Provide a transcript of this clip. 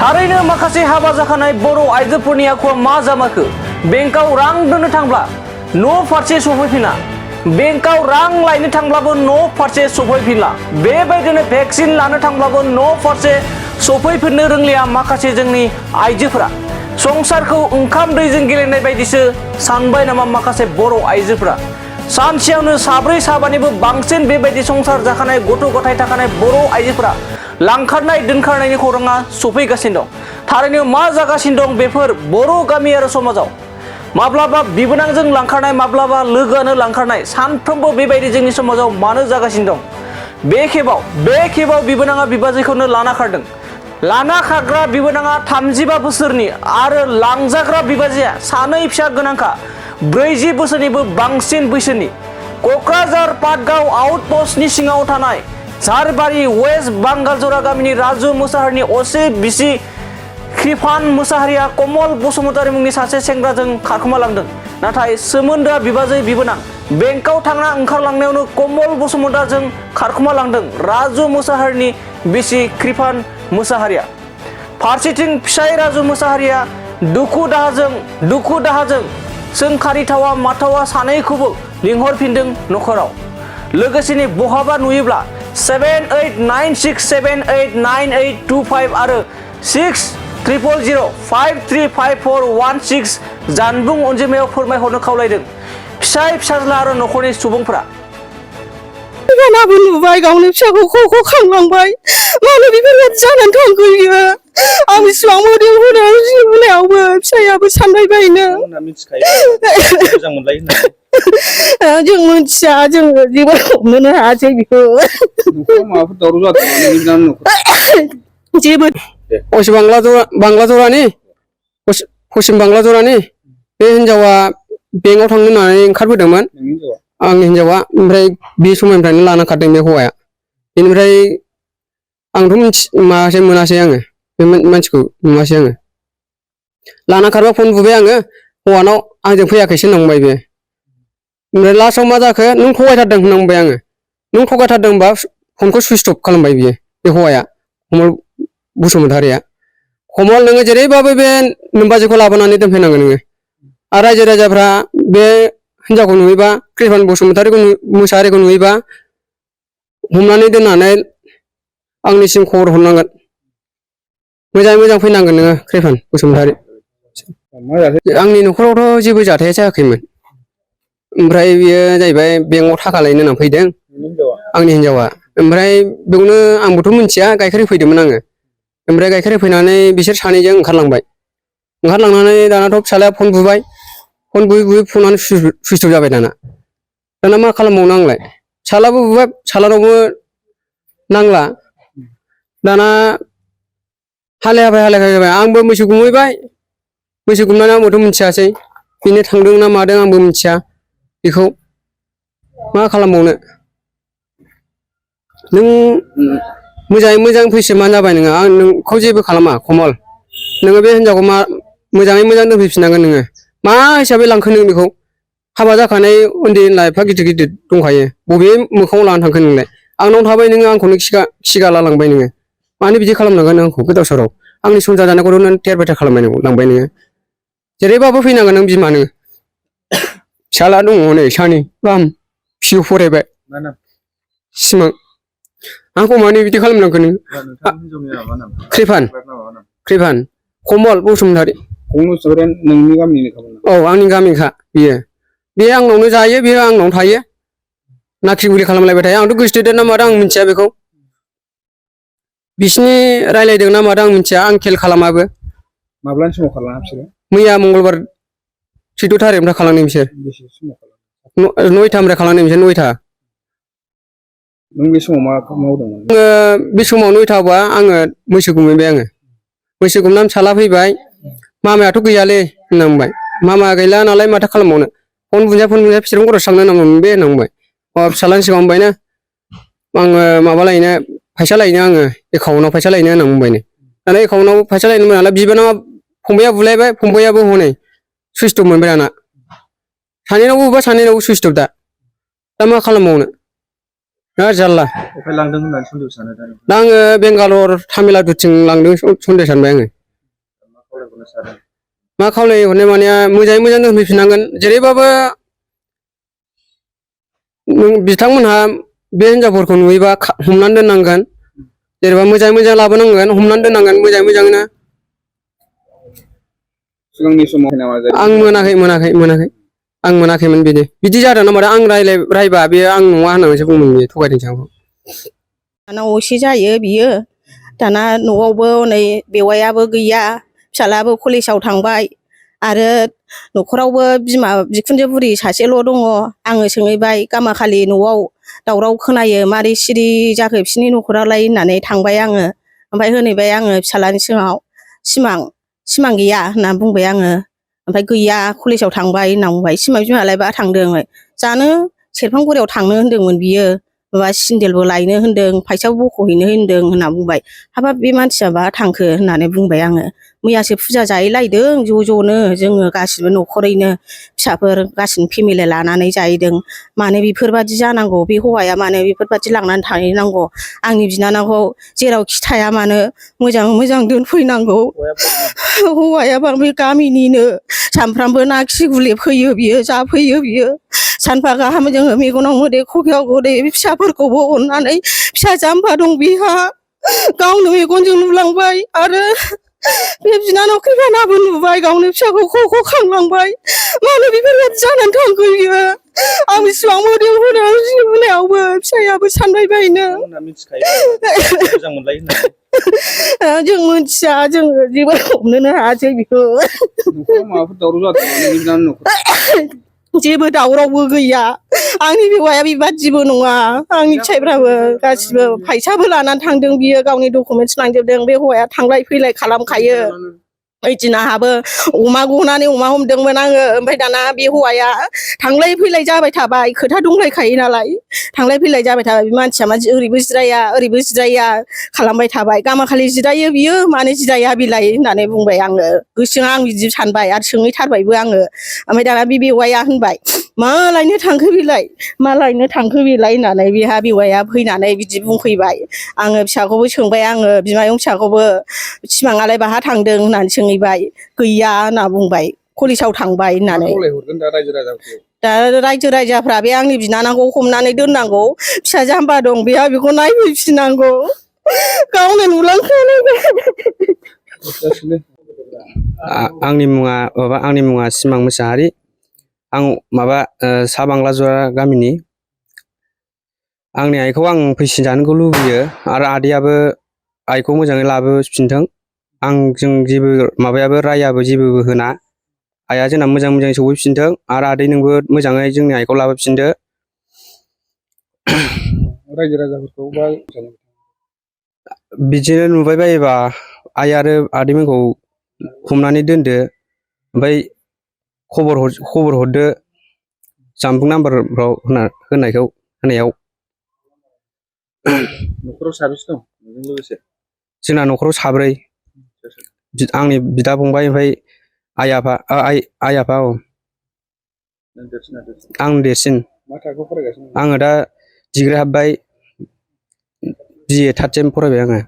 थारैनो माखासे हाबा जाखानाय बर' आइजोफोरनि आखुआ मा जामारखो बेंकाव रां दोननो थांब्ला न' फारसे सफैफिना बेंकाव रां लायनो थांब्लाबो न' फारसे सफैफिनला बेबायदिनो भेक्सिन लानो थांब्लाबो न' फारसे सफैफिननो रोंलिया माखासे जोंनि आइजोफोरा संसारखौ ओंखाम दैजों गेलेनाय बायदिसो सानबाय नामा माखासे बर' आइजोफोरा सानसेयावनो साब्रै साबानिबो बांसिन बेबायदि संसार जाखानाय गथ' गथाय थाखानाय बर' आइजोफोरा लांखारनाय दोनखारनायनि खौराङा सफैगासिनो दं थारैनो मा जागासिनो दं बेफोर बर' गामि आरो समाजाव माब्लाबा बिबोनांजों लांखारनाय माब्लाबा लोगोआनो लांखारनाय सानफ्रोमबो बेबायदि जोंनि समाजाव मानो जागासिनो दं बे खेबाव बिबोनाङा बिबाजैखौनो लाना खारदों लाना खारग्रा बिबोनाङा 35 बोसोरनि आरो लांजाग्रा बिबाजैया सानै फिसा गोनांखा 40 बोसोरनिबो बांसिन बैसोनि क'क्राझार पाटगाव आउटपस्टनि सिङाव थानाय झारबारि वेस्ट बांगालजरा गामिनि राजु मोसाहारिनि असे बिसि कृपान मोसाहारिया कमल बसुमतारी मुंनि सासे सेंग्राजों खारखोमालांदों नाथाय सोमोन्दोआ बिबाजै बिबोनां बेंकाव थांना ओंखारलांनायावनो कमल बसुमतारीजों खारखोमालांदों राजु मोसाहारिनि बिसि कृपान मोसाहारिया फारसेथिं फिसाय राजु मोसाहारिया दुखु दाहाजों सोंखारिथावा माथावा सानैखौबो लिंहरफिनदों नखराव लोगोसेनो बहाबा नुयोब्ला 7896789825 आरो 6000535416 जानबुं अनजिमायाव फोरमायहरनो खावलायदों फिसाय फिसाज्ला आरो नखरनि सुबुंफोरा गानाबो नुबाय गावनि फिसाखौ खांलांबाय मानो बेफोरबायदि जानानै थांखो बियो आं बेसेबां मोदोम होदों जिउनायावबो फिसायाबो सानबाय बायनो जों मिथिया जोङो जेबो हमनोनो हायासै बेखौ जेबो पश्चिम बांलाजरानि बे हिनजावा बेंकआव थांनो होननानै ओंखारबोदोंमोन आंनि हिनजावा ओमफ्राय बे समनिफ्रायनो लाना खारदों बे हौवाया बेनिफ्राय आंथ' मोनासै आङो बे मानसिखौ नुवासै आङो लाना खारबा फन बुबाय आङो हौवानाव आंजों फैयाखैसो होननांबाय बे ओमफ्राय लास्टआव मा जाखो नों थगायथारदों होननांबाय आङो नों थगायथारदों होनबा फनखौ सुइस अफ खालामबाय बियो बे हौवाया कमल बसुमतारिया कमल नोङो जेरैबाबो बे नोमबाजैखौ लाबोनानै दोनफैनांगोन नोङो आरो रायजो राजाफ्रा बे हिनजावखौ नुयोबा कृपान बसुमतारिखौ मोसाहारिखौ नुयोबा हमनानै दोननानै आंनिसिम खबर हरनांगोन मोजाङै मोजां फैनांगोन नोङो कृपान बसुमतारि आंनि न'खरावथ' जेबो जाथाया जायाखैमोन ओमफ्राय बियो जाहैबाय बेंकआव थाखा लायनो होननानै फैदों आंनि हिनजावा ओमफ्राय बेयावनो आंबोथ' मिथिया गाइखेर होफैदोंमोन आङो ओमफ्राय गाइखेर होफैनानै बिसोर सानैजों ओंखारलांनानै दानाथ' फिसाज्लाया फन बुबाय फन बुयै फनानो सुइस अफ जाबाय दाना मा खालामबावनो आंलाय फिसाज्लाबो बुबाय फिसाज्लानावबो नांला दाना हालाय जाबाय आंबो मैसो गुमहैबाय मैसो गुमनानै आंबोथ' मिथियासै बेनो थांदों ना मादों आंबो मिथिया बेखौ मा खालामबावनो नों मोजाङै मोजां फैसोमानो जाबाय नोङो आं नोंखौ जेबो खालामा कमल नोङो बे हिनजावखौ मोजाङै मोजां दोनफैफिननांगोन नोङो मा हिसाबै लांखो नों बेखौ हाबा जाखानाय उन्दै एफा गिदिर दंखायो बबे मोखाङाव लानानै थांखो नोंलाय आंनाव थाबाय नोङो आंखौनो खिगाला लांबाय नोङो मानो बिदि खालामनांगोन आंखौ गोदाव सोराव आंनि संसार जानायखौथ' नों थेर बेथेर लांबाय नोङो जेरैबाबो फैनांगोन नों बिमानो फिसाज्ला दङ नै सानै गाहाम फिउ फरायबाय सिमां आंखौ मानो बिदि खालामनांगौ नों कृपान कमल बसुमतारी नोंनि गामिनिनो औ आंनि गामिखा बियो बे आंनावनो जायो बेयो आंनावनो थायो नाख्रि बुरि खालामलायबाय थायो आंथ' गोसथोदों ना मादों आं मिथिया बेखौ बिसिनि रायलायदों ना मादों आं मिथिया आं खेल खालामाबो माब्लानि समाव खारलाङा बिसोरो मैया मंगलबार 14 थारिखनिफ्राय खालामदों बिसोर 9थानिफ्राय खालामदों बिसोर 9था नों बे समाव मा मावदोंमोन बे समाव 9थाबा आङो मैसो गुमहैबाय आङो मैसो गुमनानै फिसाज्ला फैबाय मामायाथ' गैयालै होननांबाय मामा गैला नालाय माथो खालामबावनो फन बुजा बिसोरखौ खरस थांनो नांगौमोन बे होननांबाय फिसाज्लानि सिगाङाव होनबायनो आङो माबा लायनो फैसा लायनो आङो एकाउन्टाव फैसा लायनो होनना बुंबायनो दाना एकाउन्टाव फैसा लायनो मोन नालाय बिबानावा फंबाया बुलायबाय फंबायाबो हनै सुइस अफ मोनबाय दाना सानैनावबो सुइस अफ दा मा खालामबावनो बिराद जारला अफाय लांदों होननानै सन्देह सानो दा दा आङो बेंगालर तामिलनाडुथिं लांदों सन्देह सानबाय आङो मा खावलायहरनो सानो मा खावलायहरनो माने मोजाङै मोजां दोनफैफिननांगोन जेरैबाबो बिथांमोनहा बे हिनजावफोरखौ नुयोबा हमनानै दोननांगोन जेनेबा मोजाङै मोजां लाबोनांगोन हमनानै दोननांगोन मोजाङै मोजांनो सिगांनि समाव नामा आं मोनाखैमोन बिदि जादों ना मादों आं रायबा बेयो आं नङा होननानैसो बुंदों बियो थगायदोंसो आंखौ दाना असे जायो बियो दाना न'आवबो हनै बेवाइयाबो गैया फिसालायाबो कलेजाव थांबाय आरो न'खरावबो बिमा बिखुनजो बुरि सासेल' दङ आङो सोंहैबाय गामाखालि न'आव दावराव खोनायो मारै सिरि जाखो बिसिनि न'खरालाय होननानै थांबाय आङो ओमफ्राय होनहैबाय आङो फिसालानि सिगाङाव सिमां गैया होनना बुंबाय आङो ओमफ्राय गैया कलेजाव थांबाय होनना बुंबाय सिमां बिमायालाय बहा थांदों जानो सेरफांगुरियाव थांनो होनदोंमोन बियो माबा सिन्देलबो लायनो होनदों फैसाबो बख'हैनो होनदों होनना बुंबाय हाबाब बे मानसिया बहा थांखो होननानै बुंबाय आङो मैयासो फुजा जाहैलायदों ज' ज'नो जोङो गासिबो न'खरैनो फिसाफोर गासिबो फेमिलि लानानै जाहैदों मानो बेफोरबादि जानांगौ बे हौवाया मानो बेफोरबादि लांनानै थाहैनांगौ आंनि बिनानावखौ जेरावखि थाया मानो मोजां दोनफैनांगौ हौवाया बे गामिनिनो सानफ्रामबो ना खि गुले फैयो बियो जाफैयो बियो सानफा गाहाम जोङो मेगनाव मोदै खुगायाव गोदै फिसाफोरखौबो अननानै फिसा जाम्बा दं बिहा गावनो मेगनजों नुलांबाय आरो बे बिनानाव खैफानाबो नुबाय गावनो फिसाखौ ख' खांलांबाय मानो बेफोरबायदि जानानै थांखो बियो आं बेसिबां मोदोम होदों मोनायावबो फिसायाबो सानबाय बायनो मोजां मोनलायो होननानै जों मिथिया जोङो जेबो हमनोनो हायासै बेखौ न'खराव माबाफोर दावराव जादों नोंनि बिनानावनि न'खराव जेबो दावरावबो गैया आंनि हौवाया बेबादिबो नङा आंनि फिसाइफ्राबो गासिबो फैसाबो लानानै थांदों बियो गावनि डकुमेन्टस लांजोबदों बे हौवाया थांलाय फैलाय खालामखायो ओइदिन आंहाबो अमा गनानै अमा हमदोंमोन आङो ओमफ्राय दाना बे हौवाया थांलाय फैलाय जाबाय थाबाय खोथा दंलायखायो नालाय थांलाय फैलाय जाबाय थाबाय बे मानसिया मा ओरैबो जिराया खालामबाय थाबाय गामाखालि जिरायो बियो मानो जिराया बिलाय होननानै बुंबाय आङो गोसोआव आं बिदि सानबाय आरो सोंहैथारबायबो आङो ओमफ्राय दाना बे बेवाइया होनबाय मा लायनो थांखो बेलाय होननानै बेहा बेवाइया फैनानै बिदि बुंफैबाय आङो फिसाखौबो सोंबाय आङो बिमायं फिसाखौबो सिमाङालाय बाहा थांदों होननानै सोंहैबाय गैया होनना बुंबाय कलेजाव थांबाय होननानै दा रायजो राजाफ्रा बे आंनि बिनानावखौ हमनानै दोननांगौ फिसा जाम्बा दं बेहा बेखौ नायफैफिननांगौ गावनो नुलांखानाय आंनि मुङा सिमां मोसाहारि आं सा बांलाजरा गामिनि आंनि आइखौ आं फैसिनजानोखौ लुबैयो आरो आदैयाबो आइखौ मोजाङै लाबोफिनथों जों जेबो रायाबो जेबो होना आइया जोंना मोजां सौफैफिनथों आरो आदै नोंबो मोजाङै जोंनि आइखौ लाबोफिनदो रायजो राजाफोरखौ बा बिदिनो नुबाय बायोबा आइ आरो आदैमोनखौ हमनानै दोनदो ओमफ्राय खबर हरदो जानबुं नाम्बारफ्राव होनायाव न'खराव साबेसे दं नोंजों लोगोसे जोंना न'खराव साब्रै आंनि बिदा फंबाय ओमफ्राय आइ आफा औ आं देरसिन मा थाखोआव फरायगासिनो आङो दा डिग्री हाबबाय BA 3rd सेम फरायबाय आङो